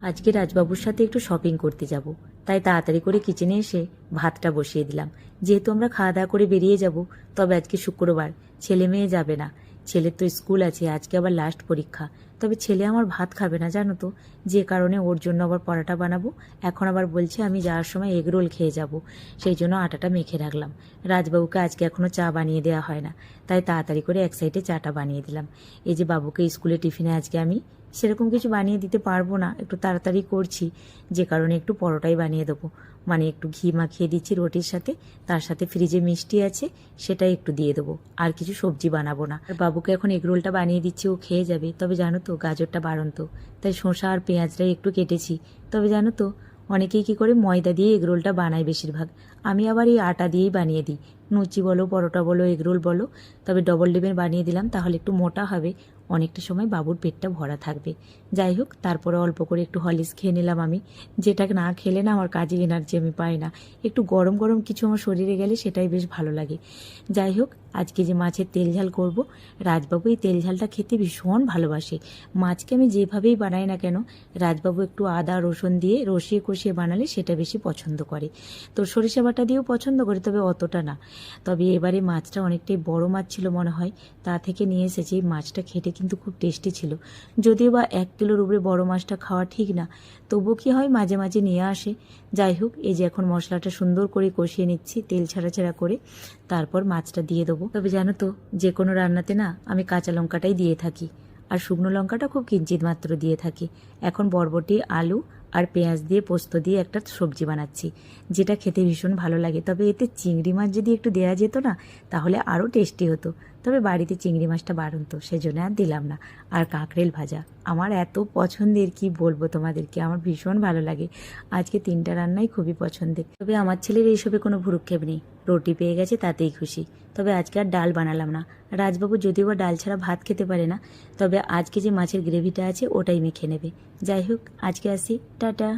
আজকে রাজবাবুর সাথে একটু শপিং করতে যাব, তাই তাড়াতাড়ি করে কিচেনে এসে ভাতটা বসিয়ে দিলাম। যেহেতু আমরা খাওয়া দাওয়া করে বেরিয়ে যাব, তবে আজকে শুক্রবার, ছেলে মেয়ে যাবে না। ছেলের তো স্কুল আছে, আজকে আবার লাস্ট পরীক্ষা। তবে ছেলে আমার ভাত খাবে না জানো তো, যে কারণে ওর জন্য আবার পরাটা বানাবো। এখন আবার বলছে আমি যাওয়ার সময় এগরোল খেয়ে যাব, সেই জন্য আটাটা মেখে রাখলাম। রাজবাবুকে আজকে এখনও চা বানিয়ে দেওয়া হয় না, তাই তাড়াতাড়ি করে এক সাইডে চাটা বানিয়ে দিলাম। এই যে বাবুকে স্কুলে টিফিনে আজকে আমি সেরকম কিছু বানিয়ে দিতে পারবো না, একটু তাড়াতাড়ি করছি, যে কারণে একটু পরোটাই বানিয়ে দেবো। মানে একটু ঘি মাখিয়ে দিচ্ছি রুটির সাথে, তার সাথে ফ্রিজে মিষ্টি আছে, সেটাই একটু দিয়ে দেবো। আর কিছু সবজি বানাবো না। আর বাবুকে এখন এগরোলটা বানিয়ে দিচ্ছি, ও খেয়ে যাবে। তবে জানো তো গাজরটা বাড়ন্ত, তাই শসা আর পেঁয়াজটাই একটু কেটেছি। তবে জানো তো অনেকেই কী করে ময়দা দিয়ে এগরোলটা বানায় বেশিরভাগ, আমি আবার এই আটা দিয়েই বানিয়ে দিই। লুচি বলো, পরোটা বলো, এগরোল বলো। তবে ডবল ডিমের বানিয়ে দিলাম, তাহলে একটু মোটা হবে, অনেকটা সময় বাবুর পেটটা ভরা থাকবে। যাই হোক, তারপরে অল্প করে একটু হরলিক্স খেয়ে নিলাম আমি, যেটা না খেলে না আমার কাজে এনার্জি আমি পাই না। একটু গরম গরম কিছু আমার শরীরে গেলে সেটাই বেশ ভালো লাগে। যাই হোক, আজকে যে মাছের তেল ঝাল করব, রাজবাবু এই তেল ঝালটা খেতে ভীষণ ভালোবাসে। মাছকে আমি যেভাবেই বানাই না কেন, রাজবাবু একটু আদা রসুন দিয়ে রসিয়ে কষিয়ে বানালে সেটা বেশি পছন্দ করে। তো সরিষা বাটা দিয়েও পছন্দ করে, তবে অতটা না। তবে এবারে মাছটা অনেকটাই বড় মাছ ছিল মনে হয়, তা থেকে নিয়ে এসেছি। মাছটা খেতে কিন্তু খুব টেস্টি ছিল। যদিও বা 1 কিলোর উপরে বড় মাছটা খাওয়া ঠিক না, তবু কি হয় মাঝে মাঝে নিয়ে আসে। যাই হোক, এই যে এখন মশলাটা সুন্দর করে কষিয়ে নিচ্ছি তেল ছাড়া ছাড়া করে, তারপর মাছটা দিয়ে দেবো। তবে জানো তো, যে কোনো রান্নাতে না আমি কাঁচা লঙ্কাটাই দিয়ে থাকি, আর শুকনো লঙ্কাটা খুব কিঞ্চিত মাত্র দিয়ে থাকি। এখন বরবটি, আলু আর পেঁয়াজ দিয়ে পোস্ত দিয়ে একটা সবজি বানাচ্ছি, যেটা খেতে ভীষণ ভালো লাগে। তবে এতে চিংড়ি মাছ যদি একটু দেওয়া যেত না, তাহলে আরও টেস্টি হতো। তবে বাড়িতে চিংড়ি মাছটা বাড়ন্ত, সেজন্য আর দিলাম না। আর কাঁকরেল ভাজা আমার এত পছন্দের, কি বলবো তোমাদেরকে, আমার ভীষণ ভালো লাগে। আজকে 3টা রান্নাই খুবই পছন্দের। তবে আমার ছেলের এইসবে কোনো ভ্রুক্ষেপ নেই, রুটি পেয়ে গেছে তাতেই খুশি। তবে আজকে আর ডাল বানালাম না। রাজবাবু যদিও বা ডাল ছাড়া ভাত খেতে পারে না, তবে আজকে যে মাছের গ্রেভিটা আছে ওটাই মেখে নেবে। যাই হোক, আজকে আসি, টাটা।